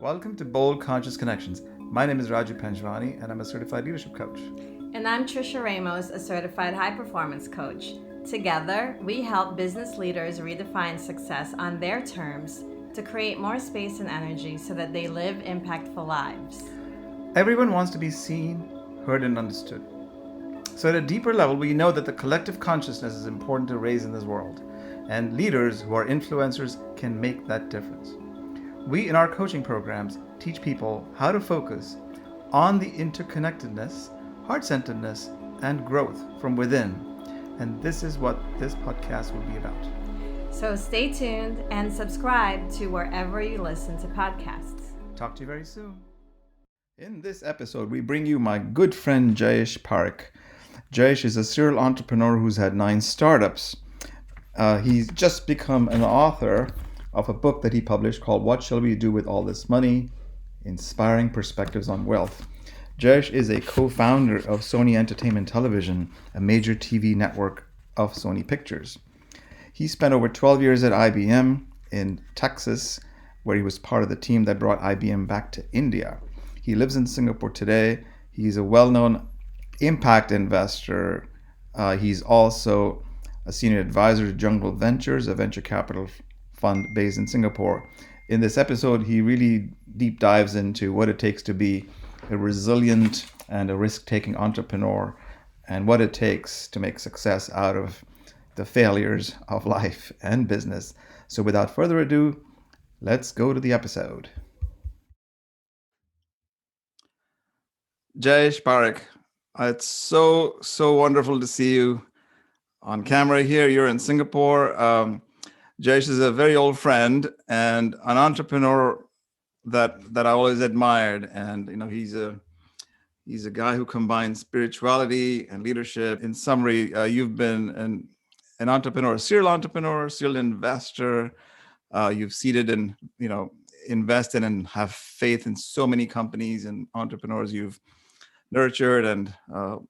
Welcome to Bold Conscious Connections. My name is Raju Panjwani and I'm a certified leadership coach. And I'm Trisha Ramos, a certified high performance coach. Together, we help business leaders redefine success on their terms to create more space and energy so that they live impactful lives. Everyone wants to be seen, heard, and understood. So, at a deeper level, we know that the collective consciousness is important to raise in this world, and leaders who are influencers can make that difference. We, in our coaching programs, teach people how to focus on the interconnectedness, heart centeredness, and growth from within. And this is what this podcast will be about. So stay tuned and subscribe to wherever you listen to podcasts. Talk to you very soon. In this episode, we bring you my good friend Jayesh Parekh. Jayesh is a serial entrepreneur who's had 9 startups. He's just become an author of a book that he published called What Shall We Do With All This Money? Inspiring Perspectives on Wealth. Jayesh is a co-founder of Sony Entertainment Television, a major TV network of Sony Pictures. He spent over 12 years at IBM in Texas, where he was part of the team that brought IBM back to India. He lives in Singapore today. He's a well-known impact investor. He's also a senior advisor to Jungle Ventures, a venture capital fund based in Singapore. In this episode, he really deep dives into what it takes to be a resilient and a risk-taking entrepreneur and what it takes to make success out of the failures of life and business. So without further ado, let's go to the episode. Jayesh Parekh, it's so wonderful to see you on camera here. You're in Singapore. Jayesh is a very old friend and an entrepreneur that I always admired. And he's a guy who combines spirituality and leadership. In summary, you've been an entrepreneur, serial investor. You've seeded and invested and have faith in so many companies and entrepreneurs you've nurtured, and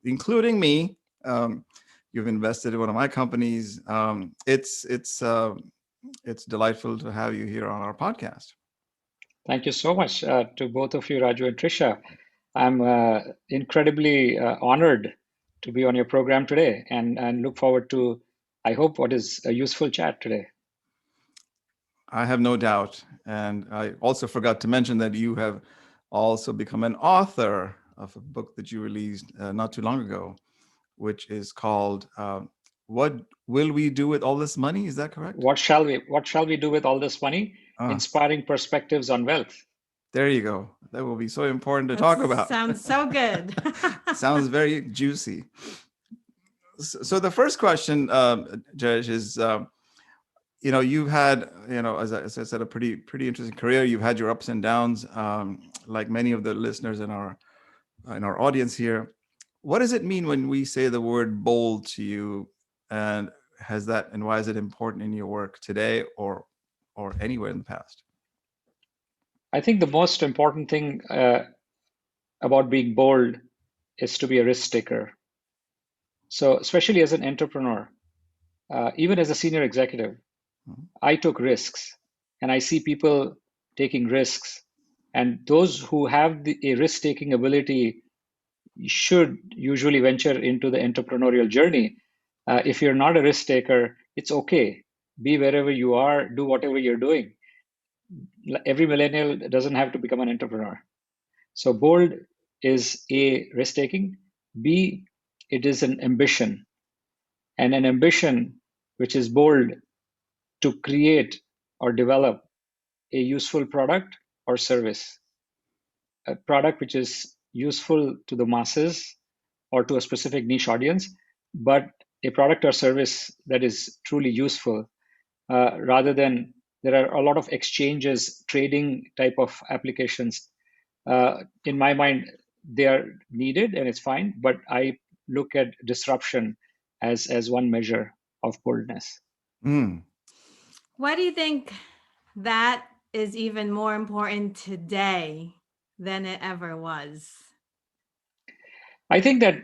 including me. You've invested in one of my companies. It's delightful to have you here on our podcast. Thank you so much to both of you, Raju and Trisha. I'm incredibly honored to be on your program today and look forward to, I hope, what is a useful chat today. I have no doubt. And I also forgot to mention that you have also become an author of a book that you released not too long ago, which is called What Will We Do With All This Money? Is that correct? What shall we do with all this money? Inspiring perspectives on wealth. There you go. That will be so important to talk about. Sounds so good. Sounds very juicy. So the first question, Jayesh, is you've had, as I said, a pretty interesting career. You've had your ups and downs, like many of the listeners in our audience here. What does it mean when we say the word bold to you, and why is it important in your work today or anywhere in the past? I think the most important thing about being bold is to be a risk taker. So especially as an entrepreneur, even as a senior executive, I took risks, and I see people taking risks, and those who have a risk-taking ability should usually venture into the entrepreneurial journey. If you're not a risk taker, it's okay. Be wherever you are, do whatever you're doing. Every millennial doesn't have to become an entrepreneur. So bold is A, risk taking. B, it is an ambition. And an ambition which is bold to create or develop a useful product or service. A product which is useful to the masses or to a specific niche audience, but a product or service that is truly useful, rather than there are a lot of exchanges, trading type of applications. In my mind, they are needed and it's fine, but I look at disruption as one measure of boldness. Why do you think that is even more important today than it ever was? I think that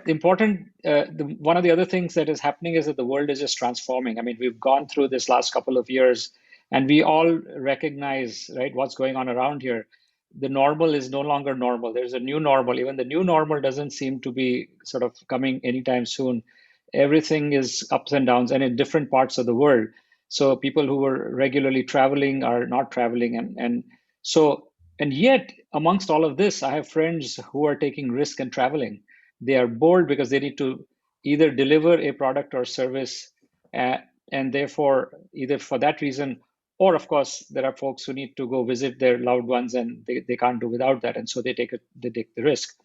one of the other things that is happening is that the world is just transforming. I mean, we've gone through this last couple of years, and we all recognize, right, what's going on around here. the normal is no longer normal. There's a new normal. Even the new normal doesn't seem to be sort of coming anytime soon. Everything is ups and downs and in different parts of the world. So people who were regularly traveling are not traveling. And yet, amongst all of this, I have friends who are taking risk and traveling. They are bold because they need to either deliver a product or service, uh, and therefore, either for that reason, or of course, there are folks who need to go visit their loved ones and they can't do without that, and so they take the risk.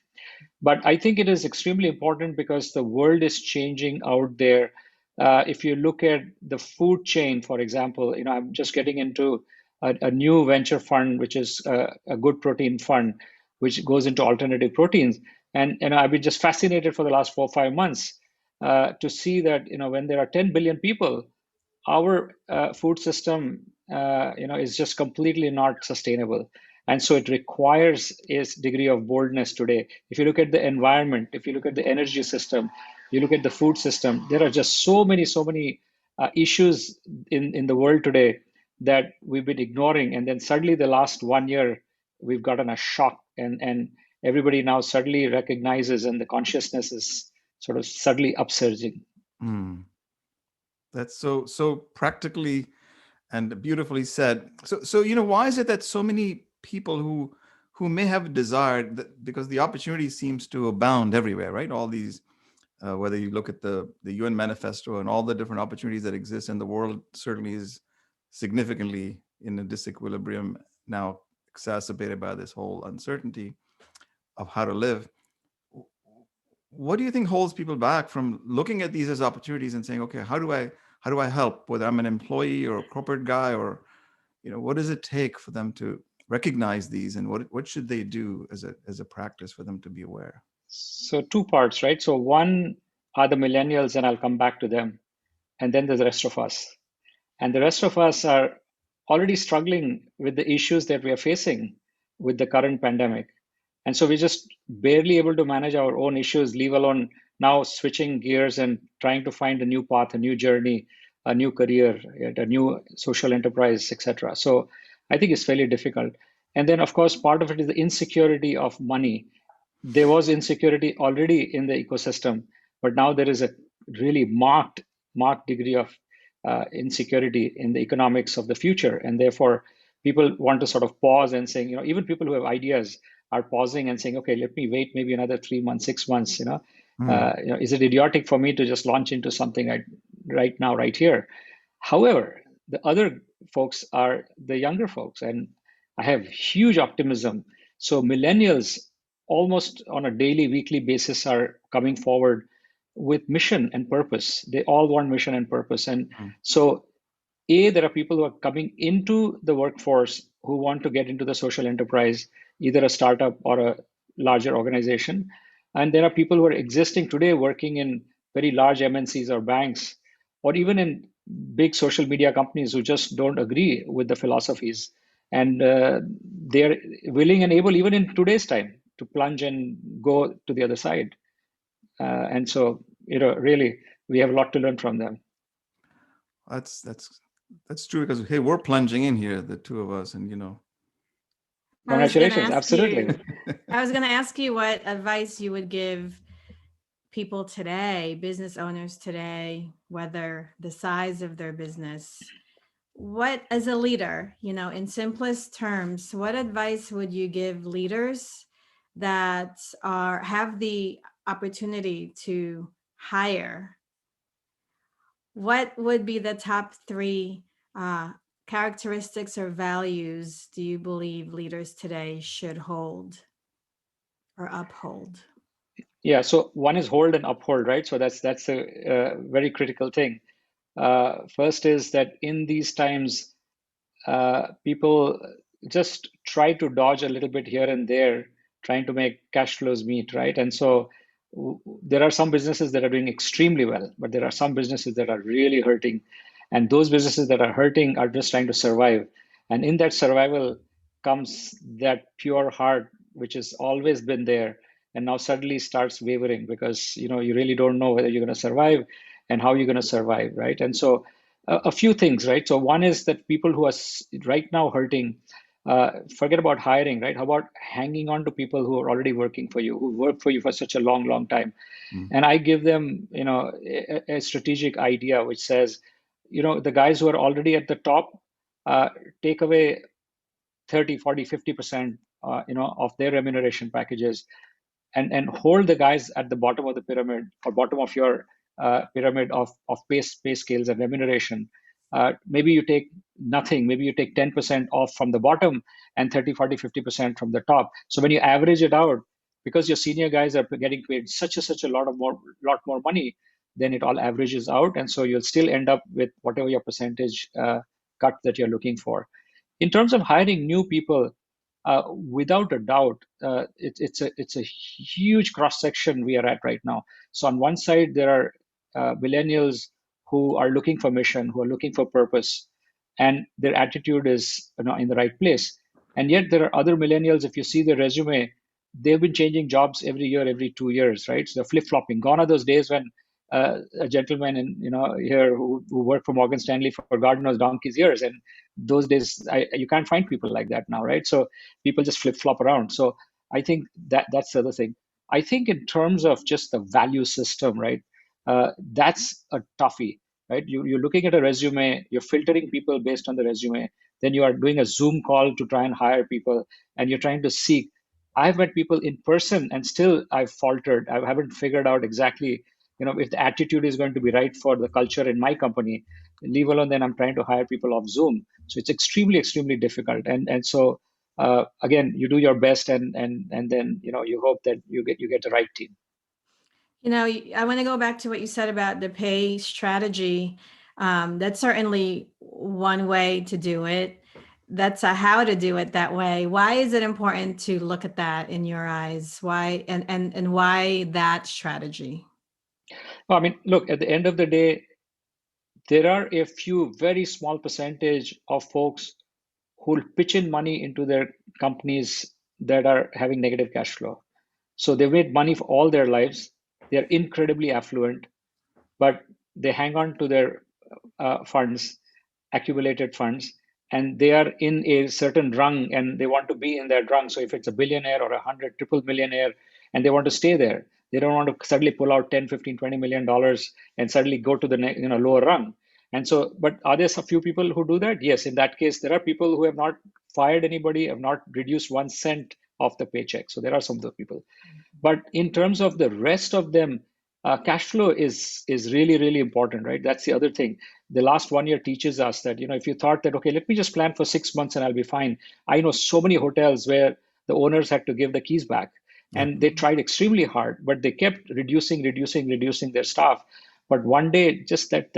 But I think it is extremely important because the world is changing out there. If you look at the food chain, for example, I'm just getting into a new venture fund, which is a good protein fund, which goes into alternative proteins. And I've been just fascinated for the last 4 or 5 months to see that when there are 10 billion people, our food system, is just completely not sustainable. And so it requires a degree of boldness today. If you look at the environment, if you look at the energy system, you look at the food system, there are just so many issues in the world today that we've been ignoring. And then suddenly the last 1 year, we've gotten a shock and everybody now suddenly recognizes and the consciousness is sort of suddenly upsurging. Mm. That's so practically and beautifully said. So why is it that so many people who may have desired that, because the opportunity seems to abound everywhere, right? All these, whether you look at the UN manifesto and all the different opportunities that exist, and the world certainly is significantly in a disequilibrium now, exacerbated by this whole uncertainty of how to live. What do you think holds people back from looking at these as opportunities and saying, okay, how do I help, whether I'm an employee or a corporate guy, or what does it take for them to recognize these, and what should they do as a practice for them to be aware? So two parts, right? So one are the millennials, and I'll come back to them. And then there's the rest of us. And the rest of us are already struggling with the issues that we are facing with the current pandemic. And so we're just barely able to manage our own issues, leave alone now switching gears and trying to find a new path, a new journey, a new career, a new social enterprise, etc. So I think it's fairly difficult. And then, of course, part of it is the insecurity of money. There was insecurity already in the ecosystem, but now there is a really marked degree of insecurity in the economics of the future, and therefore people want to sort of pause and saying, even people who have ideas are pausing and saying, okay, let me wait maybe another 3 months, 6 months. Is it idiotic for me to just launch into something right now, right here? However, the other folks are the younger folks, and I have huge optimism. So millennials almost on a daily, weekly basis are coming forward with mission and purpose. They all want mission and purpose. And so, there are people who are coming into the workforce who want to get into the social enterprise, either a startup or a larger organization. And there are people who are existing today working in very large MNCs or banks, or even in big social media companies who just don't agree with the philosophies. And they're willing and able, even in today's time, to plunge and go to the other side. And so, really, we have a lot to learn from them. That's true, because hey, we're plunging in here, the two of us, and Congratulations, absolutely. I was going to ask you what advice you would give people today, business owners today, whether the size of their business, what, as a leader, in simplest terms, what advice would you give leaders that have the opportunity to hire? What would be the top three characteristics or values do you believe leaders today should hold or uphold? Yeah, so one is hold and uphold, right? So that's a very critical thing. First is that in these times, people just try to dodge a little bit here and there, trying to make cash flows meet, right? And so there are some businesses that are doing extremely well, but there are some businesses that are really hurting. And those businesses that are hurting are just trying to survive. And in that survival comes that pure heart, which has always been there, and now suddenly starts wavering because you really don't know whether you're going to survive and how you're going to survive, right? And so a few things, right? So one is that people who are right now hurting, Forget about hiring, right? How about hanging on to people who are already working for you, who work for you for such a long, long time? Mm. And I give them, a strategic idea which says, the guys who are already at the top, uh, take away 30, 40, 50%, of their remuneration packages, and hold the guys at the bottom of the pyramid, or bottom of your pyramid of pay scales and remuneration. Maybe you take nothing, maybe you take 10% off from the bottom, and 30, 40, 50% from the top. So when you average it out, because your senior guys are getting paid such a lot more money, then it all averages out, and so you'll still end up with whatever your percentage cut that you're looking for. In terms of hiring new people, without a doubt, it's a huge cross section we are at right now. So on one side, there are millennials who are looking for mission, who are looking for purpose, and their attitude is, in the right place. And yet there are other millennials. If you see their resume, they've been changing jobs every year, every 2 years, right? So they're flip flopping. Gone are those days when a gentleman in here who worked for Morgan Stanley for God knows donkey's years, and those days you can't find people like that now, right? So people just flip flop around. So I think that's the other thing. I think in terms of just the value system, right? That's a toughie, right? You're looking at a resume, you're filtering people based on the resume, then you are doing a Zoom call to try and hire people, and you're trying to seek. I've met people in person, and still I've faltered. I haven't figured out exactly, if the attitude is going to be right for the culture in my company. Leave alone, then I'm trying to hire people off Zoom. So it's extremely, extremely difficult. And so again, you do your best, and then you hope that you get the right team. I want to go back to what you said about the pay strategy. That's certainly one way to do it. That's a how to do it that way. Why is it important to look at that in your eyes? Why and why that strategy? Well, I mean, look, at the end of the day, there are a few very small percentage of folks who will pitch in money into their companies that are having negative cash flow. So they've made money for all their lives. They're incredibly affluent, but they hang on to their funds, accumulated funds, and they are in a certain rung, and they want to be in that rung. So if it's a billionaire or 100 triple millionaire, and they want to stay there, they don't want to suddenly pull out 10, 15, 20 million dollars and suddenly go to the lower rung. And so, but are there a few people who do that? Yes, in that case, there are people who have not fired anybody, have not reduced 1 cent of the paycheck. So there are some of those people. But in terms of the rest of them, cash flow is really, really important, right? That's the other thing. The last 1 year teaches us that, if you thought that, okay, let me just plan for 6 months and I'll be fine. I know so many hotels where the owners had to give the keys back, Yeah. and they tried extremely hard, but they kept reducing their staff. But one day, just that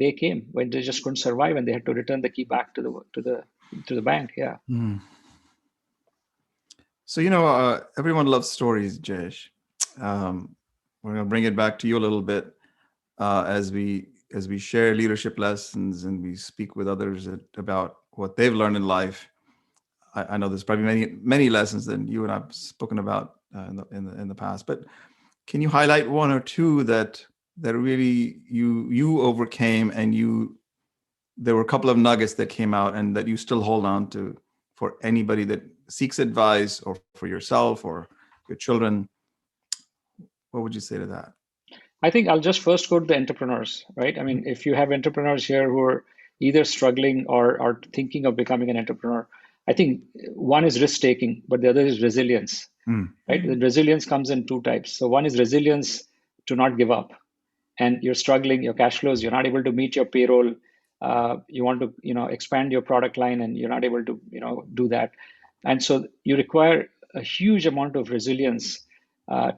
day came when they just couldn't survive, and they had to return the key back to the bank. Yeah. Mm. So, everyone loves stories, Jayesh. We're going to bring it back to you a little bit as we share leadership lessons and we speak with others about what they've learned in life. I know there's probably many lessons that you and I've spoken about in the past, but can you highlight one or two that really you overcame, and there were a couple of nuggets that came out and that you still hold on to for anybody that seeks advice, or for yourself or your children? What would you say to that? I think I'll just first go to the entrepreneurs, right? I mean, if you have entrepreneurs here who are either struggling or are thinking of becoming an entrepreneur, I think one is risk taking, but the other is resilience, Mm. right? The resilience comes in two types. So one is resilience to not give up, and you're struggling, your cash flows, you're not able to meet your payroll. You want to, expand your product line, and you're not able to, do that. And so you require a huge amount of resilience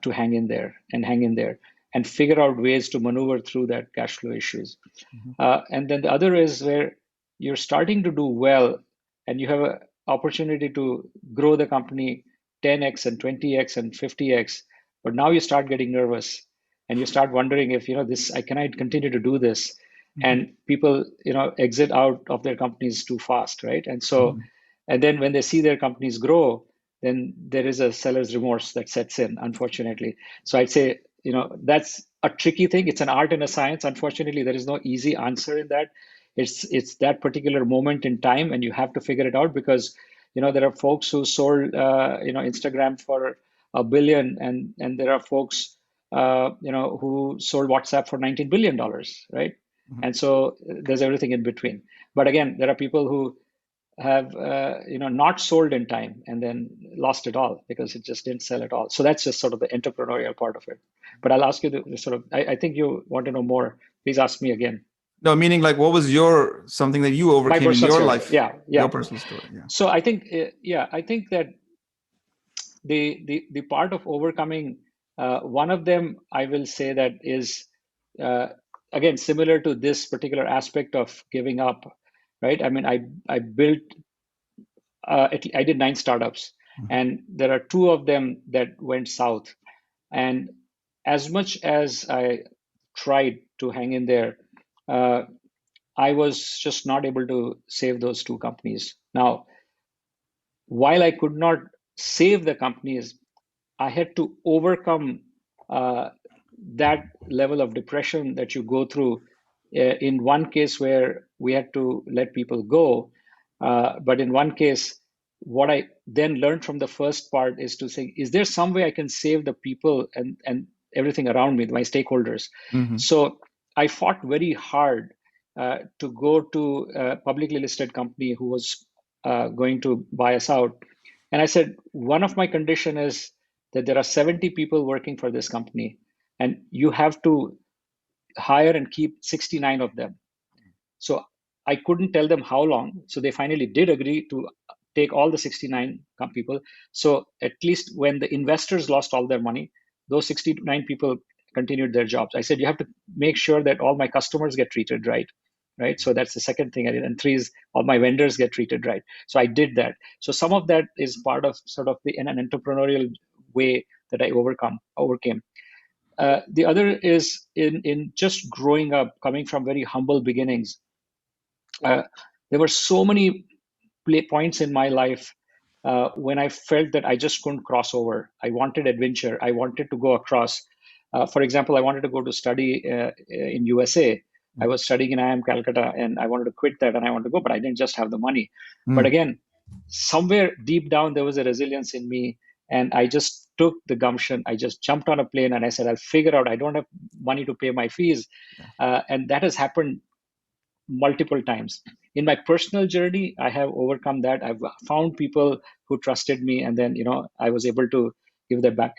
to hang in there and figure out ways to maneuver through that cash flow issues. Mhm. And then the other is where you're starting to do well, and you have an opportunity to grow the company 10x and 20x and 50x, but now you start getting nervous, and you start wondering if this, can I continue to do this? And people exit out of their companies too fast, right? And so, Mhm. and then when they see their companies grow, then there is a seller's remorse that sets in, unfortunately. So I'd say, that's a tricky thing. It's an art and a science. Unfortunately, there is no easy answer in that. It's that particular moment in time, and you have to figure it out, because There are folks who sold Instagram for a billion, and there are folks who sold WhatsApp for $19 billion, right? Mhm. And so there's everything in between. But again, there are people who have not sold in time and then lost it all because it just didn't sell at all. So that's just sort of the entrepreneurial part of it. But I'll ask you the sort of, I think you want to know more. Please ask me again. No, meaning like what was something that you My overcame in personal your story. life? Yeah, Your yeah. personal story. Yeah. So I think, I think that the part of overcoming, one of them, I will say that is, uh, again, similar to this particular aspect of giving up, right? I mean, I built, I did 9 startups, Mhm. and there are two of them that went south. And as much as I tried to hang in there, uh, I was just not able to save those two companies. Now, while I could not save the companies, I had to overcome uh, that level of depression that you go through. In one case where we had to let people go, but in one case, what I then learned from the first part is to say, is there some way I can save the people and everything around me, my stakeholders? Mhm. So I fought very hard to go to a publicly listed company who was going to buy us out. And I said, one of my condition is that there are 70 people working for this company, and you have to hire and keep 69 of them. So I couldn't tell them how long. So they finally did agree to take all the 69 people. So at least when the investors lost all their money, those 69 people continued their jobs. I said, you have to make sure that all my customers get treated right. Right. So that's the second thing I did. And three is all my vendors get treated right. So I did that. So some of that is part of sort of in an entrepreneurial way that I overcame. The other is in just growing up, coming from very humble beginnings. uh, there were so many points in my life when I felt that I just couldn't cross over. I wanted adventure. I wanted to go across. For example, I wanted to go to study in USA. I was studying in IIM Calcutta, and I wanted to quit that, and I wanted to go, but I didn't just have the money. But Mm. again, somewhere deep down, there was a resilience in me, and I just took the gumption. I just jumped on a plane, and I said, I'll figure out. I don't have money to pay my fees, Yeah. and that has happened multiple times. In my personal journey, I have overcome that. I've found people who trusted me, and then I was able to give that back.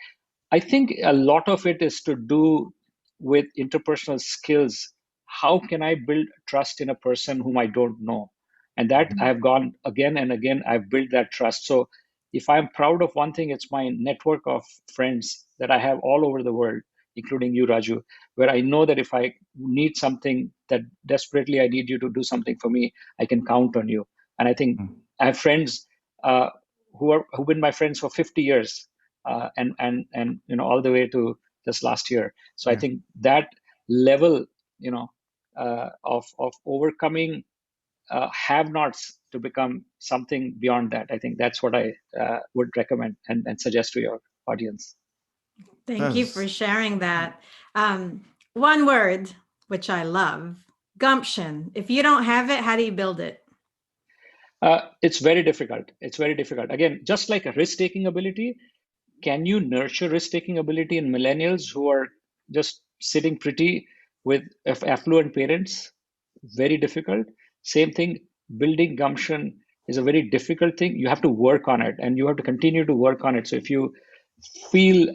I think a lot of it is to do with interpersonal skills. How can I build trust in a person whom I don't know? And that I have gone again and again, I've built that trust. So if I'm proud of one thing, it's my network of friends that I have all over the world, including you, Raju, where I know that if I need something that desperately I need you to do something for me, I can count on you. And I think Mm. I have friends who've been my friends for 50 years, and all the way to just last year. So I Yeah. think that level, of overcoming have-nots to become something beyond that. I think that's what I would recommend and suggest to your audience. Thank you for That's sharing that. One word, which I love, gumption. If you don't have it, how do you build it? It's very difficult. It's very difficult. Again, just like a risk-taking ability, can you nurture risk-taking ability in millennials who are just sitting pretty with affluent parents? Very difficult. Same thing, building gumption is a very difficult thing. You have to work on it, and you have to continue to work on it. So if you feel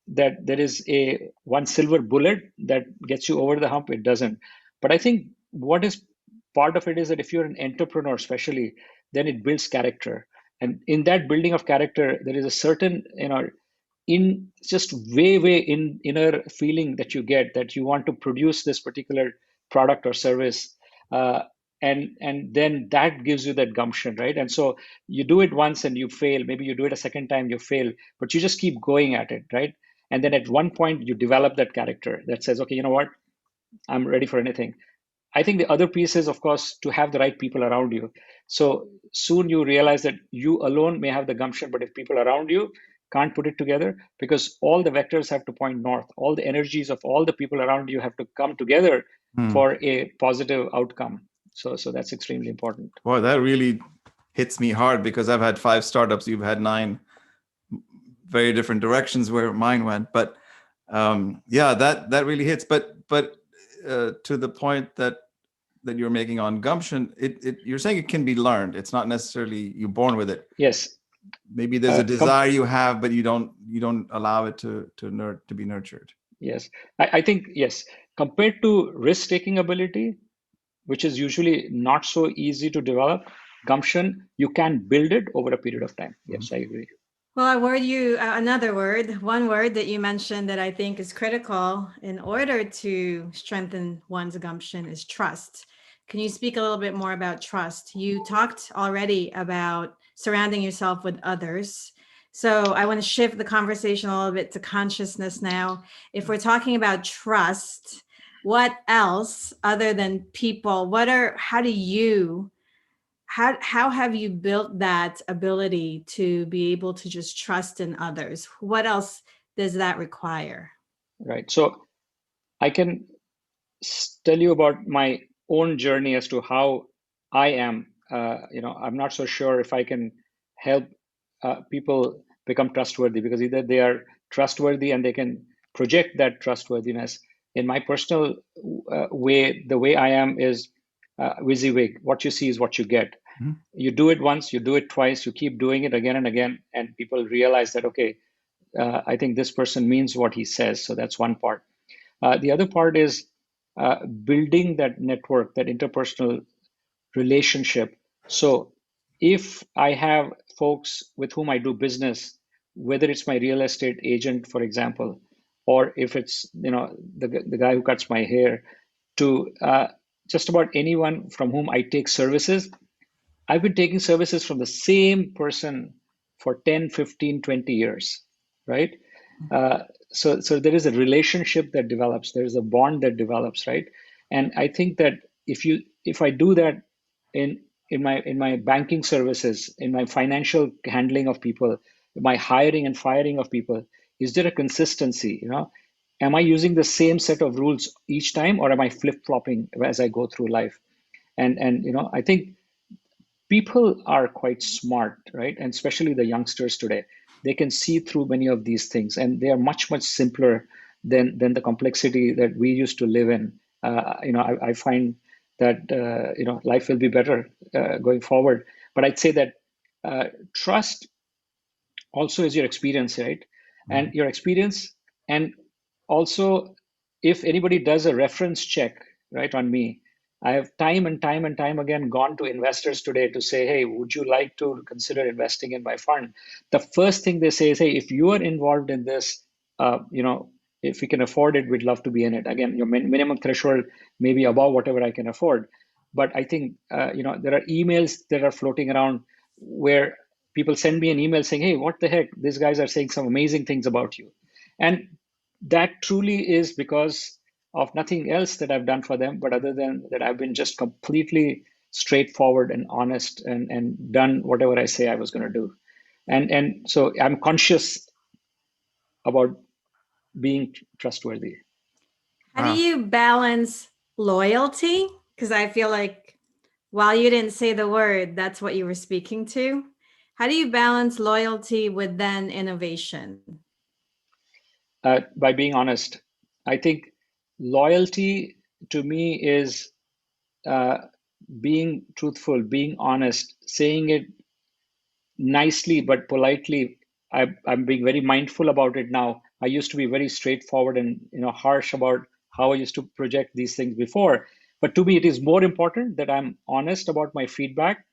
that there is a one silver bullet that gets you over the hump, it doesn't. But I think what is part of it is that if you're an entrepreneur, especially, then it builds character. And in that building of character, there is a certain, in just way in inner feeling that you get that you want to produce this particular product or service. And then that gives you that gumption, right? And so you do it once and you fail. Maybe you do it a second time, you fail, but you just keep going at it, right? And then at one point you develop that character that says, okay, you know what, I'm ready for anything. I think the other piece is, of course, to have the right people around you. So soon you realize that you alone may have the gumption, but if people around you can't put it together, because all the vectors have to point north, all the energies of all the people around you have to come together mm. for a positive outcome. So that's extremely important. Boy, that really hits me hard because I've had 5 startups, you've had 9, very different directions where mine went. But yeah, that really hits. But to the point that you're making on gumption, you're saying it can be learned. It's not necessarily you're born with it. Yes. Maybe there's a desire you have, but you don't allow it to be nurtured. Yes, I think yes. Compared to risk-taking ability, which is usually not so easy to develop, gumption, you can build it over a period of time. Yes, I agree. Well, one word that you mentioned that I think is critical in order to strengthen one's gumption is trust. Can you speak a little bit more about trust? You talked already about surrounding yourself with others. So I want to shift the conversation a little bit to consciousness now. If we're talking about trust, what else other than people, how have you built that ability to be able to just trust in others? What else does that require? Right. So I can tell you about my own journey as to how I am. I'm not so sure if I can help people become trustworthy, because either they are trustworthy and they can project that trustworthiness. In my personal way, the way I am is WYSIWYG. What you see is what you get. Mm-hmm. You do it once, you do it twice, you keep doing it again and again, and people realize that, okay, I think this person means what he says. So that's one part. The other part is building that network, that interpersonal relationship. So if I have folks with whom I do business, whether it's my real estate agent, for example, or if it's the guy who cuts my hair, to just about anyone from whom I take services, I've been taking services from the same person for 10, 15, 20 years, right? So there is a relationship that develops, there is a bond that develops, right? And I think that if I do that in my banking services, in my financial handling of people, my hiring and firing of people, is there a consistency? Am I using the same set of rules each time, or am I flip-flopping as I go through life? And I think people are quite smart, right? And especially the youngsters today, they can see through many of these things, and they are much, much simpler than the complexity that we used to live in. I find that life will be better going forward. But I'd say that trust also is your experience, right? And your experience, and also if anybody does a reference check, right, on me, I have time and time and time again gone to investors today to say, hey, would you like to consider investing in my fund? The first thing they say is, hey, if you are involved in this, if we can afford it, we'd love to be in it. Again, your minimum threshold may be above whatever I can afford. But I think there are emails that are floating around where people send me an email saying, hey, what the heck, these guys are saying some amazing things about you. And that truly is because of nothing else that I've done for them, but other than that, I've been just completely straightforward and honest, and done whatever I say I was going to do. And so I'm conscious about being trustworthy. How do you balance loyalty? Because I feel like while you didn't say the word, that's what you were speaking to. How do you balance loyalty with then innovation? By being honest. I think loyalty to me is being truthful, being honest, saying it nicely but politely. I'm being very mindful about it now. I used to be very straightforward and harsh about how I used to project these things before. But to me, it is more important that I'm honest about my feedback,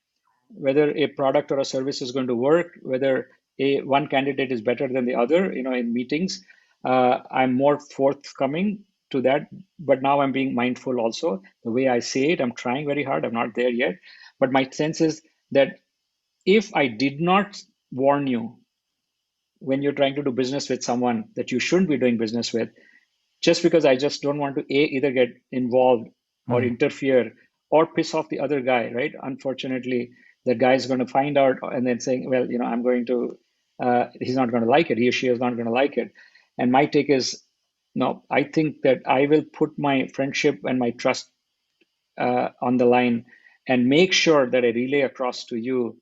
whether a product or a service is going to work, whether one candidate is better than the other, in meetings. I'm more forthcoming to that, but now I'm being mindful also. The way I say it, I'm trying very hard. I'm not there yet. But my sense is that if I did not warn you when you're trying to do business with someone that you shouldn't be doing business with, just because I just don't want to either get involved or interfere or piss off the other guy, right? Unfortunately, that guy is going to find out and then saying, well, I'm going to, he's not going to like it. He or she is not going to like it. And my take is, no, I think that I will put my friendship and my trust on the line and make sure that I relay across to you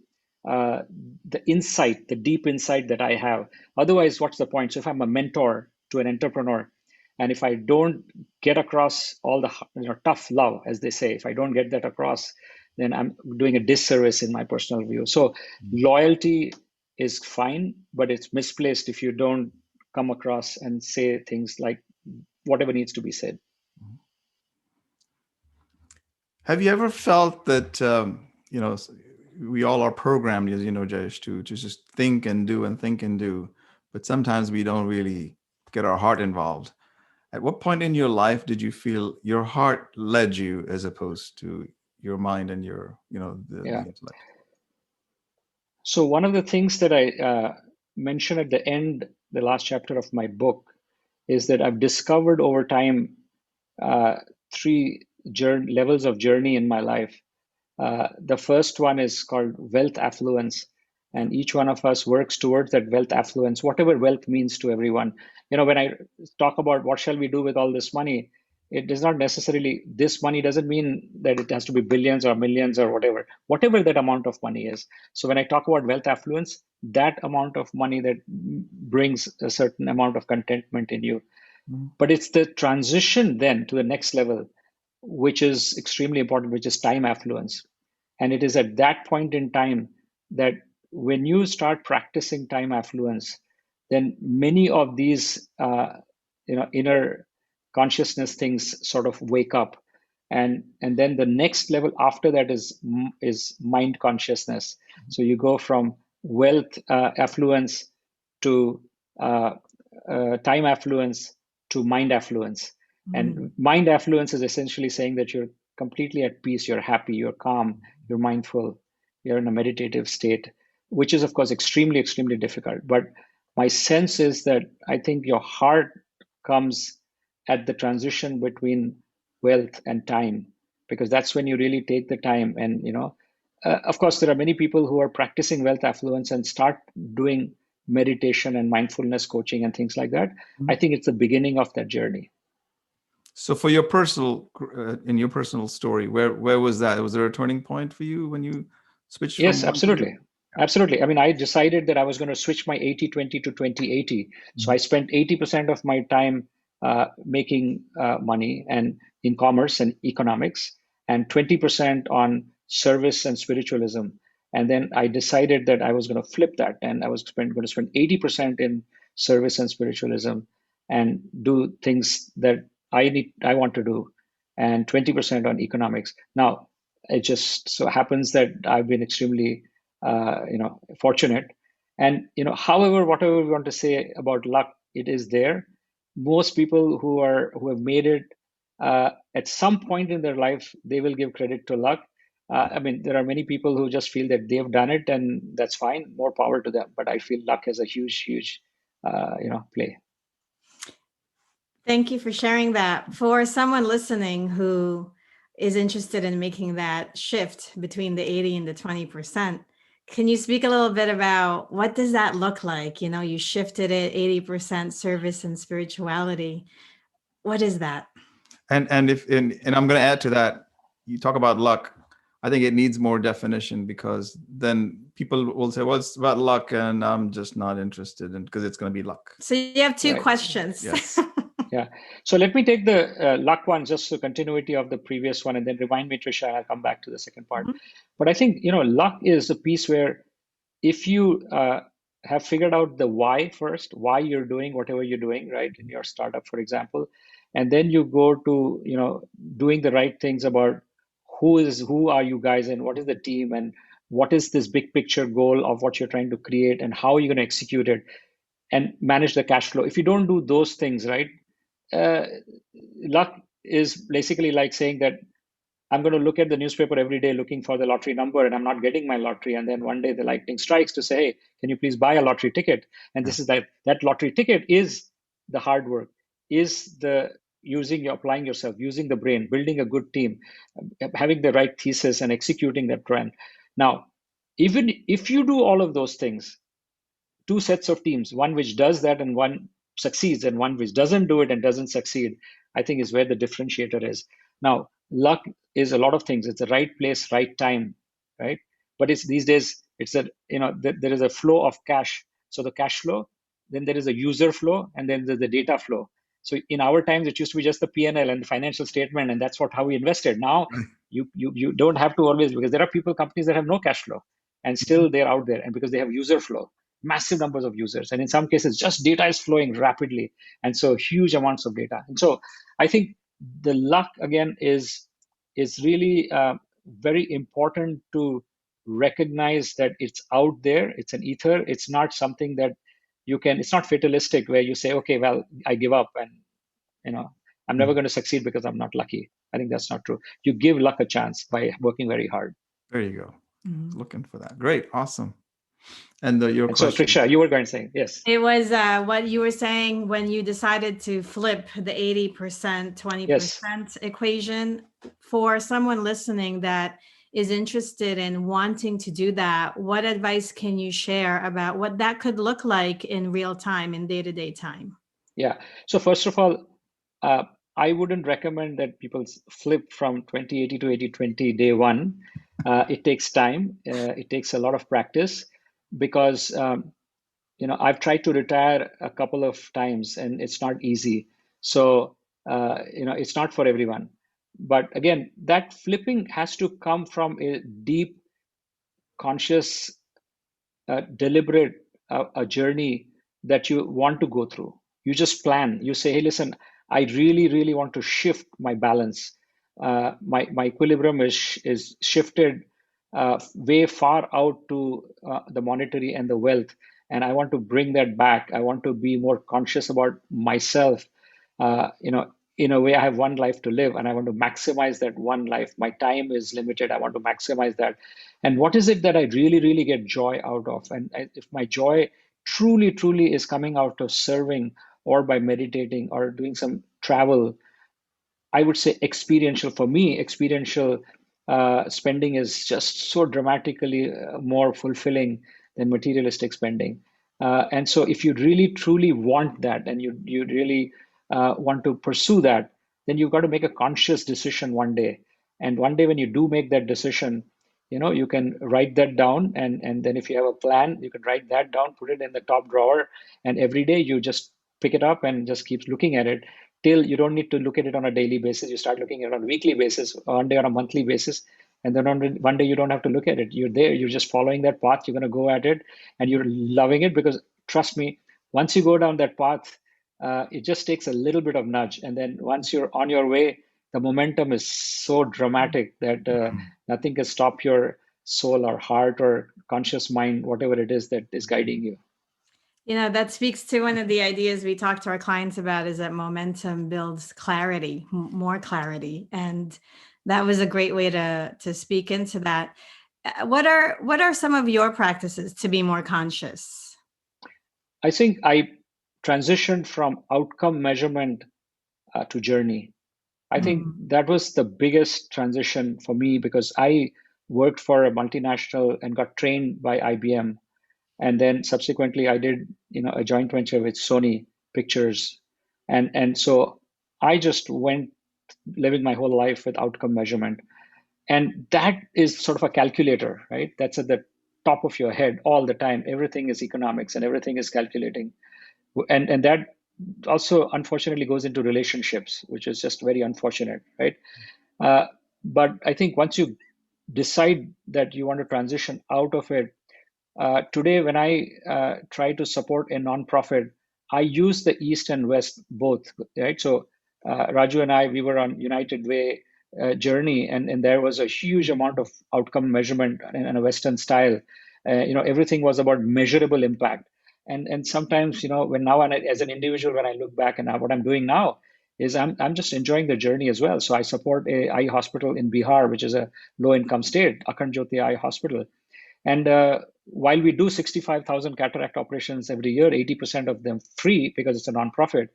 uh, the insight, the deep insight that I have. Otherwise, what's the point? So if I'm a mentor to an entrepreneur, and if I don't get across all the tough love, as they say, if I don't get that across, then I'm doing a disservice in my personal view. So loyalty is fine, but it's misplaced if you don't come across and say things like whatever needs to be said. Have you ever felt that we all are programmed, as you know, Jayesh, to just think and do and think and do, but sometimes we don't really get our heart involved. At what point in your life did you feel your heart led you as opposed to your mind and the Yeah. intellect? So one of the things that I mentioned at the end, the last chapter of my book, is that I've discovered over time three levels of journey in my life. The first one is called wealth affluence, and each one of us works towards that wealth affluence, whatever wealth means to everyone. When I talk about what shall we do with all this money, it is not necessarily this money doesn't mean that it has to be billions or millions or whatever that amount of money is. So when I talk about wealth affluence, that amount of money that brings a certain amount of contentment in you. But it's the transition then to the next level, which is extremely important, which is time affluence. And it is at that point in time that when you start practicing time affluence, then many of these inner consciousness things sort of wake up. And then the next level after that is mind consciousness. So you go from wealth affluence to time affluence to mind affluence. And mind affluence is essentially saying that you're completely at peace, you're happy, you're calm, you're mindful, you're in a meditative state, which is, of course, extremely, extremely difficult. But my sense is that I think your heart comes at the transition between wealth and time, because that's when you really take the time. And, of course, there are many people who are practicing wealth affluence and start doing meditation and mindfulness coaching and things like that. I think it's the beginning of that journey. So for your in your personal story, where was that? Was there a turning point for you when you switched from Yes, one to the other? absolutely. Absolutely. I mean, I decided that I was going to switch my 80-20 to 20-80. So I spent 80% of my time making money and in commerce and economics, and 20% on service and spiritualism. And then I decided that I was going to flip that, and I was going to spend 80% in service and spiritualism and do things that I want to do, and 20% on economics. Now, it just so happens that I've been extremely, fortunate. And however, whatever we want to say about luck, it is there. Most people who have made it at some point in their life, they will give credit to luck. I mean, there are many people who just feel that they've done it, and that's fine. More power to them. But I feel luck has a huge, huge, play. Thank you for sharing that. For someone listening who is interested in making that shift between the 80 and the 20%, can you speak a little bit about what does that look like? You shifted it 80% service and spirituality. What is that? And I'm going to add to that. You talk about luck. I think it needs more definition, because then people will say, well, it's about luck, and I'm just not interested in, because it's going to be luck. So you have two questions. Yes. Yeah. So let me take the luck one, just the continuity of the previous one, and then remind me, Trisha, and I'll come back to the second part. But I think, luck is a piece where if you have figured out the why first, why you're doing whatever you're doing, right, in your startup, for example, and then you go to, doing the right things about who are you guys and what is the team and what is this big picture goal of what you're trying to create and how are you going to execute it and manage the cash flow. If you don't do those things, right, luck is basically like saying that I'm going to look at the newspaper every day looking for the lottery number and I'm not getting my lottery. And then one day the lightning strikes to say, hey, can you please buy a lottery ticket? And this is that lottery ticket is the hard work, is the applying yourself, using the brain, building a good team, having the right thesis and executing that plan. Now, even if you do all of those things, two sets of teams, one which does that and one succeeds, and one which doesn't do it and doesn't succeed, I think is where the differentiator is. Now, luck is a lot of things. It's the right place, right time, right? But it's these days, It's that, there is a flow of cash. So the cash flow, then there is a user flow, and then there's the data flow. So in our times, it used to be just the P&L and the financial statement, and that's how we invested. Now Right. you don't have to always, because there are companies that have no cash flow, and still they're out there, and because they have user flow, massive numbers of users, and in some cases just data is flowing rapidly, and so huge amounts of data. And so I think the luck again is really very important to recognize that it's out there, it's an ether, it's not something that it's not fatalistic where you say, okay, well, I give up, and I'm never going to succeed because I'm not lucky. I think that's not true. You give luck a chance by working very hard. There you go. Looking for that. Great. Awesome. And your And so, question. Triksha, you were going to say, yes. It was what you were saying when you decided to flip the 80%, 20% equation. For someone listening that is interested in wanting to do that, what advice can you share about what that could look like in real time, in day-to-day time? Yeah. So first of all, I wouldn't recommend that people flip from 20/80 to 80/20 day one. It takes time. It takes a lot of practice because I've tried to retire a couple of times and it's not easy. So it's not for everyone. But again, that flipping has to come from a deep, conscious, deliberate a journey that you want to go through. You just plan. You say, hey, listen, I really, really want to shift my balance. My equilibrium is shifted way far out to the monetary and the wealth, and I want to bring that back. I want to be more conscious about myself. In a way, I have one life to live, and I want to maximize that one life. My time is limited. I want to maximize that. And what is it that I really, really get joy out of? And if my joy truly, truly is coming out of serving or by meditating or doing some travel, I would say experiential. For me, experiential spending is just so dramatically more fulfilling than materialistic spending. And so, if you really truly want that, and you really want to pursue that, then you've got to make a conscious decision one day. And one day, when you do make that decision, you can write that down, and then if you have a plan, you can write that down, put it in the top drawer, and every day you just pick it up and just keep looking at it till you don't need to look at it on a daily basis. You start looking at it on a weekly basis, one day on a monthly basis, and then one day you don't have to look at it. You're there, you're just following that path, you're going to go at it, and you're loving it, because trust me, once you go down that path, it just takes a little bit of nudge, and then once you're on your way, the momentum is so dramatic that nothing can stop your soul or heart or conscious mind, whatever it is that is guiding you. That speaks to one of the ideas we talk to our clients about, is that momentum builds clarity, more clarity. And that was a great way to speak into that. What are some of your practices to be more conscious? I think I transitioned from outcome measurement to journey. I think that was the biggest transition for me, because I worked for a multinational and got trained by IBM. And then subsequently I did, a joint venture with Sony Pictures. And so I just went living my whole life with outcome measurement. And that is sort of a calculator, right? That's at the top of your head all the time. Everything is economics and everything is calculating. And that also unfortunately goes into relationships, which is just very unfortunate, right? But I think once you decide that you want to transition out of it, today when I try to support a nonprofit, I use the East and West both, right? So Raju and I, we were on United Way journey, and there was a huge amount of outcome measurement in a Western style. Everything was about measurable impact. And sometimes, when now and as an individual, when I look back and what I'm doing now is I'm just enjoying the journey as well. So I support a eye hospital in Bihar, which is a low income state, Akhand Jyoti Eye Hospital. And while we do 65,000 cataract operations every year, 80% of them free because it's a nonprofit,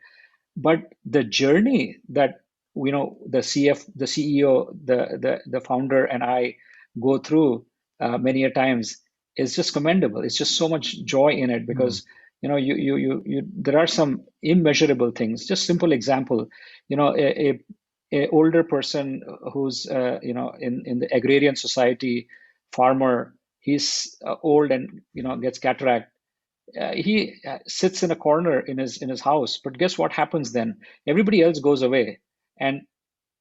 but the journey that the CEO, the founder, and I go through many a times is just commendable. It's just so much joy in it, because there are some immeasurable things. Just simple example, a older person who's in the agrarian society, farmer, he's old and gets cataract. He sits in a corner in his house. But guess what happens then? Everybody else goes away, and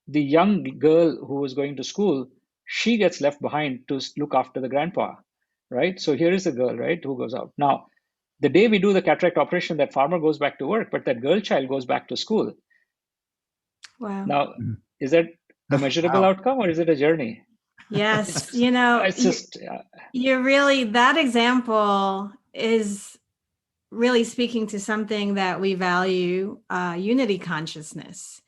the young girl who was going to school, she gets left behind to look after the grandpa, right? So here is the girl, right, who goes out. Now, the day we do the cataract operation, that farmer goes back to work, but that girl child goes back to school. Wow. Now, is that a measurable outcome, or is it a journey? Yes, It's just you're really, that example is really speaking to something that we value, unity consciousness.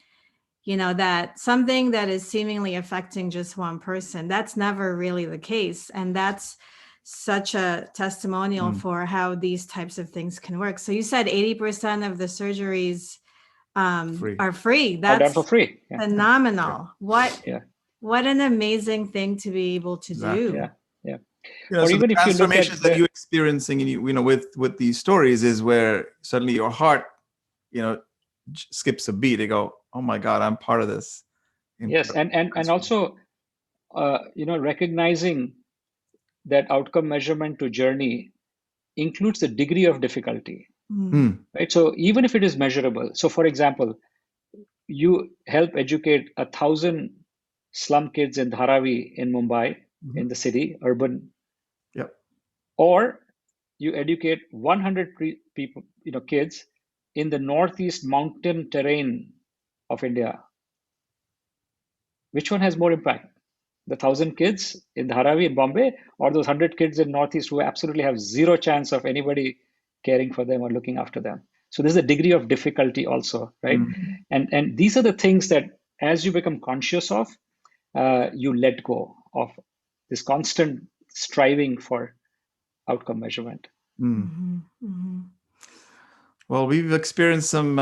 That something that is seemingly affecting just one person, that's never really the case. And that's such a testimonial for how these types of things can work. So you said 80% of the surgeries are free. That's done for free. phenomenal. What an amazing thing to be able to do. Yeah. Or so even the transformations that you're experiencing, with these stories, is where suddenly your heart, skips a beat. You go, oh my God, I'm part of this. Yes, and also, recognizing that outcome measurement to journey includes the degree of difficulty, right? So even if it is measurable, so for example, you help educate 1,000 slum kids in Dharavi in Mumbai, in the city, urban, or you educate 100 people, kids in the northeast mountain terrain of India. Which one has more impact? The 1,000 kids in Dharavi in Bombay, or those 100 kids in Northeast who absolutely have zero chance of anybody caring for them or looking after them? So there's a degree of difficulty also, right? And these are the things that, as you become conscious of, you let go of this constant striving for outcome measurement. Well, we've experienced some,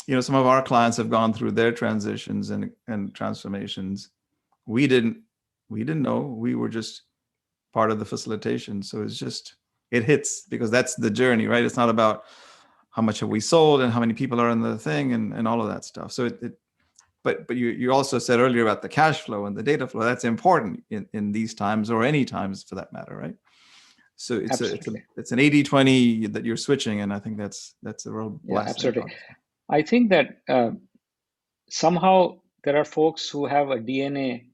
some of our clients have gone through their transitions and transformations. We didn't know. We were just part of the facilitation. So it hits, because that's the journey, right? It's not about how much have we sold and how many people are in the thing and all of that stuff. So but you also said earlier about the cash flow and the data flow. That's important in these times, or any times for that matter, right? So it's an 80-20 that you're switching, and I think that's a real blessing. Absolutely. I think that somehow there are folks who have a DNA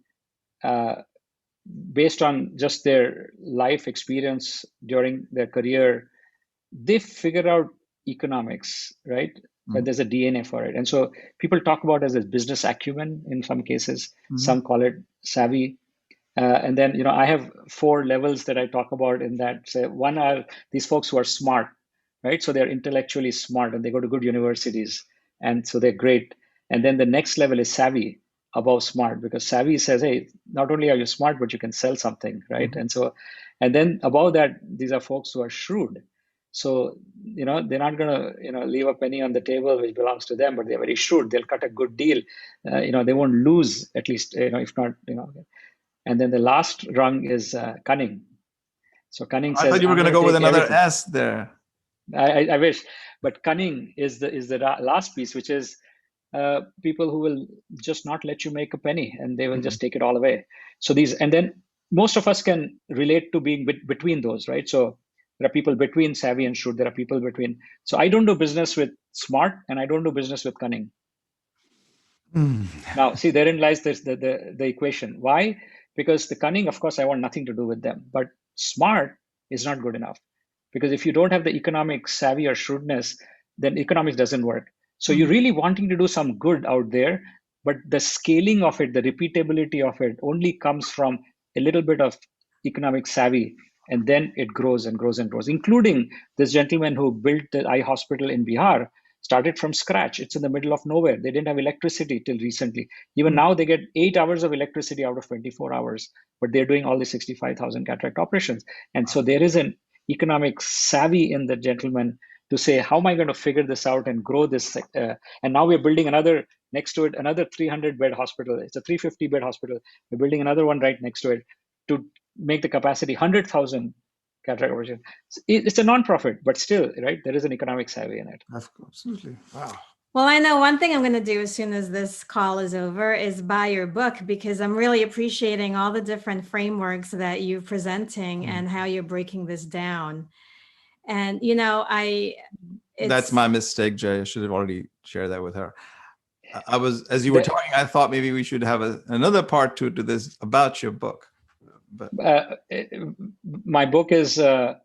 based on just their life experience during their career. They figure out economics, right? That there's a DNA for it. And so people talk about it as a business acumen in some cases. Some call it savvy. And then, I have 4 levels that I talk about in that. So one are these folks who are smart, right? So they're intellectually smart and they go to good universities. And so they're great. And then the next level is savvy, above smart, because savvy says, hey, not only are you smart, but you can sell something, right? And then above that, these are folks who are shrewd. So, they're not going to, leave a penny on the table which belongs to them, but they're very shrewd. They'll cut a good deal. They won't lose, at least, if not, And then the last rung is cunning. So cunning says, I thought you were going to go with another S there. I wish, but cunning is the last piece, which is people who will just not let you make a penny, and they will just take it all away. So and then most of us can relate to being between those, right? So there are people between savvy and shrewd. There are people between. So I don't do business with smart, and I don't do business with cunning. Now, see, therein lies the equation. Why? Because the cunning, of course, I want nothing to do with them. But smart is not good enough. Because if you don't have the economic savvy or shrewdness, then economics doesn't work. So you're really wanting to do some good out there, but the scaling of it, the repeatability of it only comes from a little bit of economic savvy. And then it grows and grows and grows, including this gentleman who built the eye hospital in Bihar. Started from scratch. It's in the middle of nowhere. They didn't have electricity till recently. Even now they get 8 hours of electricity out of 24 hours, but they're doing all the 65,000 cataract operations. And so there is an economic savvy in the gentleman to say, how am I going to figure this out and grow this? And now we're building next to it, another 300-bed hospital. It's a 350-bed hospital. We're building another one right next to it to make the capacity 100,000 cataract operation. It's a non-profit, but still, right? There is an economic savvy in it. Absolutely. Wow. Well, I know one thing I'm going to do as soon as this call is over is buy your book because I'm really appreciating all the different frameworks that you're presenting Mm. and how you're breaking this down. And you know, That's it's my mistake, Jay. I should have already shared that with her. I was, as you were The, talking, I thought maybe we should have another part two to this about your book. But my book is the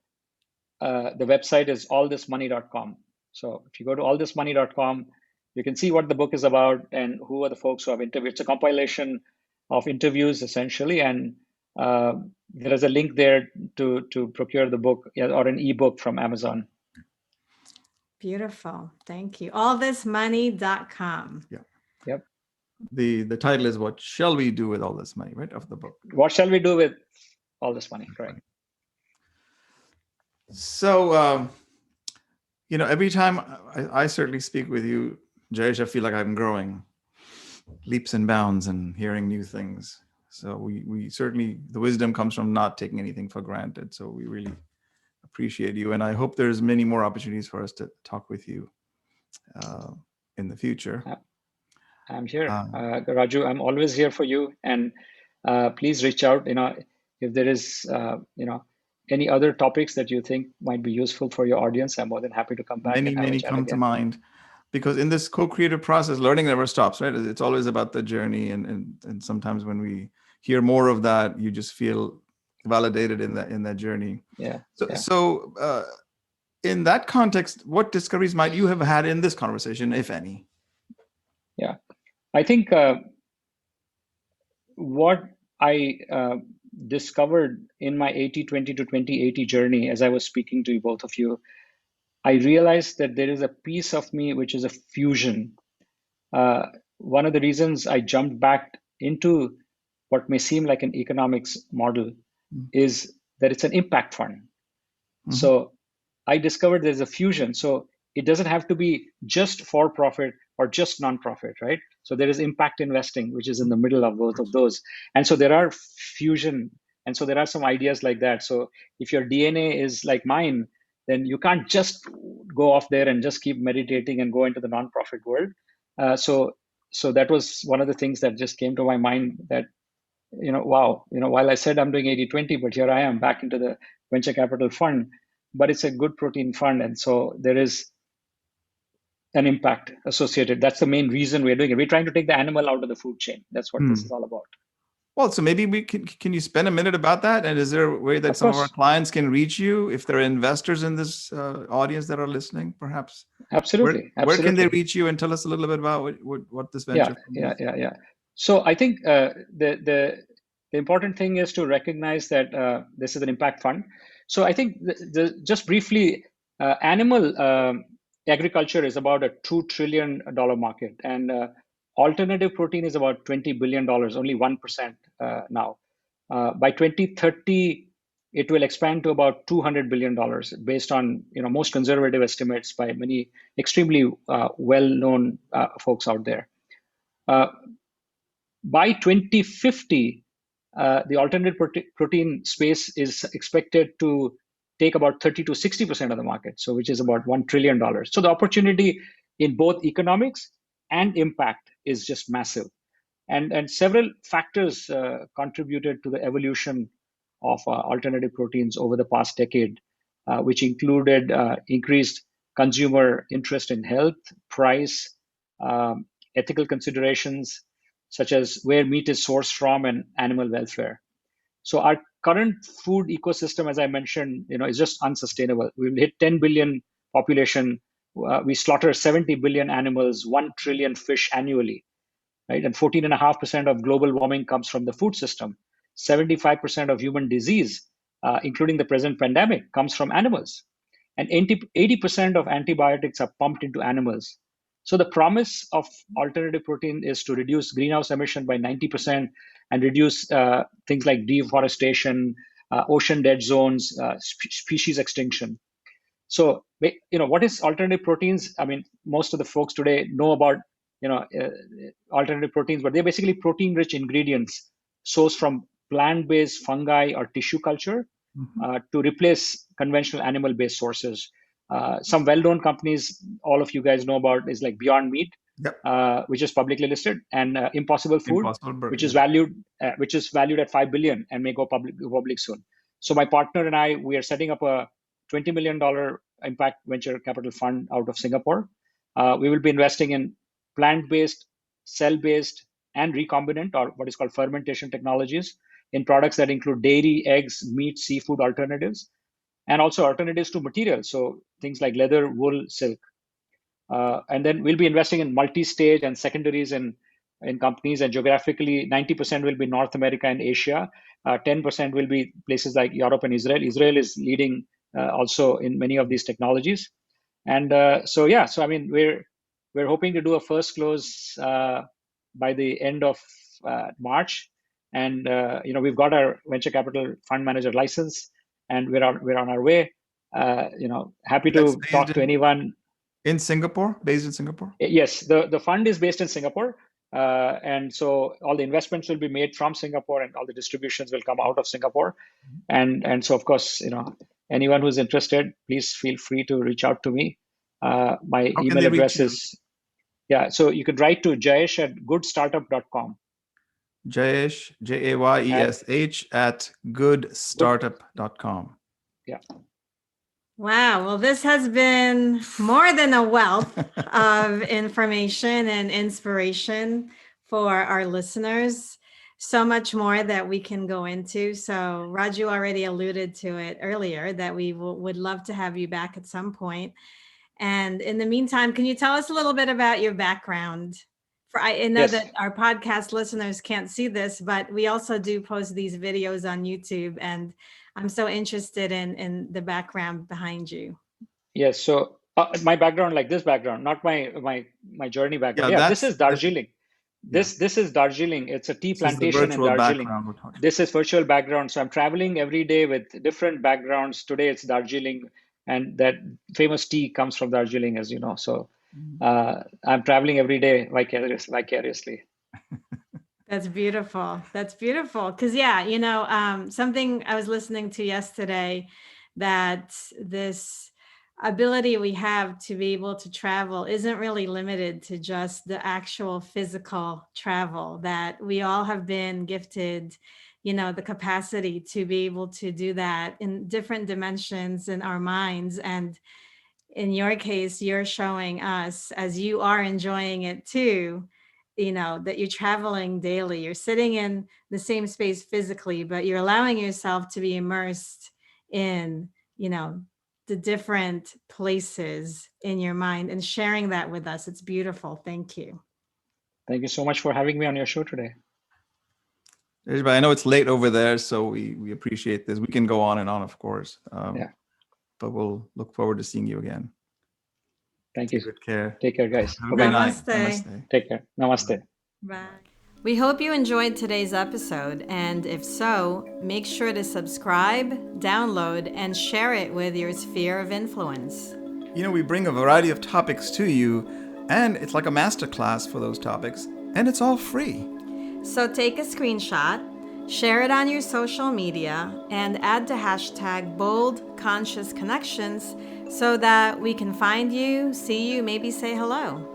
website is allthismoney.com. So if you go to allthismoney.com, you can see what the book is about and who are the folks who have interviewed. It's a compilation of interviews essentially, and uh, there is a link there to procure the book, or an ebook from Amazon. beautiful. Thank you. Allthismoney.com. yeah, Yep. the title is "What Shall We Do with All This Money?" Right, of the book. What shall we do with all this money? Correct. So, every time I certainly speak with you, Jayesh, I feel like I'm growing leaps and bounds and hearing new things. So we certainly, the wisdom comes from not taking anything for granted. So we really appreciate you. And I hope there's many more opportunities for us to talk with you in the future. I'm here. Raju, I'm always here for you. And please reach out, if there is, any other topics that you think might be useful for your audience. I'm more than happy to come back and have a Many chat come to again. mind, because in this co-creative process, learning never stops, right? It's always about the journey. And sometimes when we hear more of that, you just feel validated in that journey. Yeah. So in that context, what discoveries might you have had in this conversation, if any? Yeah. I think what I discovered in my 80/20 to 20/80 journey, as I was speaking to you, both of you, I realized that there is a piece of me which is a fusion. One of the reasons I jumped back into what may seem like an economics model is that it's an impact fund. So I discovered there's a fusion. So it doesn't have to be just for profit or just non-profit, right? So there is impact investing, which is in the middle of both of those. And so there are fusion. And so there are some ideas like that. So if your DNA is like mine, then you can't just go off there and just keep meditating and go into the non-profit world. So that was one of the things that just came to my mind, that wow, while I said I'm doing 80/20, but here I am back into the venture capital fund, but it's a good protein fund. And so there is an impact associated. That's the main reason we're doing it. We're trying to take the animal out of the food chain. That's what this is all about. Well, so maybe can you spend a minute about that? And is there a way that Of some of our course. clients can reach you if there are investors in this audience that are listening, perhaps? Absolutely. Where can they reach you, and tell us a little bit about what this venture Yeah. is? So I think the important thing is to recognize that this is an impact fund. So I think just briefly, animal agriculture is about a $2 trillion market, and alternative protein is about $20 billion, only 1% now. By 2030, it will expand to about $200 billion, based on most conservative estimates by many extremely well-known folks out there. By 2050, the alternative protein space is expected to take about 30 to 60% of the market, so which is about $1 trillion. So the opportunity in both economics and impact is just massive. And several factors contributed to the evolution of alternative proteins over the past decade, which included increased consumer interest in health, price, ethical considerations, such as where meat is sourced from, and animal welfare. So our current food ecosystem, as I mentioned, is just unsustainable. We will hit 10 billion population. We slaughter 70 billion animals, 1 trillion fish annually, right? And 14.5% of global warming comes from the food system. 75% of human disease, including the present pandemic, comes from animals. And 80% of antibiotics are pumped into animals. So the promise of alternative protein is to reduce greenhouse emission by 90% and reduce things like deforestation, ocean dead zones, species extinction. So, what is alternative proteins? I mean, most of the folks today know about, alternative proteins, but they're basically protein-rich ingredients sourced from plant-based fungi or tissue culture to replace conventional animal-based sources. Some well-known companies all of you guys know about is like Beyond Meat, Yep. which is publicly listed, and Impossible Food, Impossible Burger. which is valued at 5 billion and may go public soon. So my partner and I, we are setting up a $20 million impact venture capital fund out of Singapore. We will be investing in plant-based, cell-based, and recombinant, or what is called fermentation technologies, in products that include dairy, eggs, meat, seafood alternatives, and also alternatives to materials. So things like leather, wool, silk. And then we'll be investing in multi-stage and secondaries in companies, and geographically 90% will be North America and Asia. 10% will be places like Europe and Israel. Israel is leading also in many of these technologies. And so I mean, we're hoping to do a first close by the end of March. And we've got our venture capital fund manager license, and we're on our way. Happy to talk to anyone. In Singapore, based in Singapore? Yes, the fund is based in Singapore. And so all the investments will be made from Singapore, and all the distributions will come out of Singapore. And so, of course, anyone who's interested, please feel free to reach out to me. My email address is, so you can write to Jayesh at goodstartup.com. Jayesh, Jayesh at goodstartup.com. Yeah. Wow. Well, this has been more than a wealth of information and inspiration for our listeners. So much more that we can go into. So Raju already alluded to it earlier that we would love to have you back at some point. And in the meantime, can you tell us a little bit about your background? I know that our podcast listeners can't see this, but we also do post these videos on YouTube, and I'm so interested in the background behind you. Yes. So my background, like this background, not my journey background. Yeah, this is Darjeeling. This is Darjeeling. It's a tea plantation in Darjeeling. This is virtual background. So I'm traveling every day with different backgrounds. Today it's Darjeeling, and that famous tea comes from Darjeeling, as you know. So I'm traveling every day vicariously. That's beautiful. That's beautiful. Because something I was listening to yesterday, that this ability we have to be able to travel isn't really limited to just the actual physical travel, that we all have been gifted, the capacity to be able to do that in different dimensions in our minds. And in your case, you're showing us, as you are enjoying it too, that you're traveling daily, you're sitting in the same space physically, but you're allowing yourself to be immersed in, the different places in your mind and sharing that with us. It's beautiful. Thank you. Thank you so much for having me on your show today. I know it's late over there, so we appreciate this. We can go on and on, of course. But we'll look forward to seeing you again. Thank you. Take care. Take care, guys. Bye-bye. Namaste. Take care. Namaste. Bye. We hope you enjoyed today's episode, and if so, make sure to subscribe, download, and share it with your sphere of influence. We bring a variety of topics to you, and it's like a masterclass for those topics, and it's all free. So take a screenshot, share it on your social media, and add the hashtag #BoldConsciousConnections so that we can find you, see you, maybe say hello.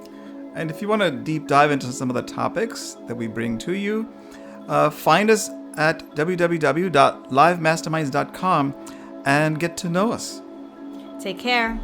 And if you want to deep dive into some of the topics that we bring to you, find us at www.livemasterminds.com and get to know us. Take care.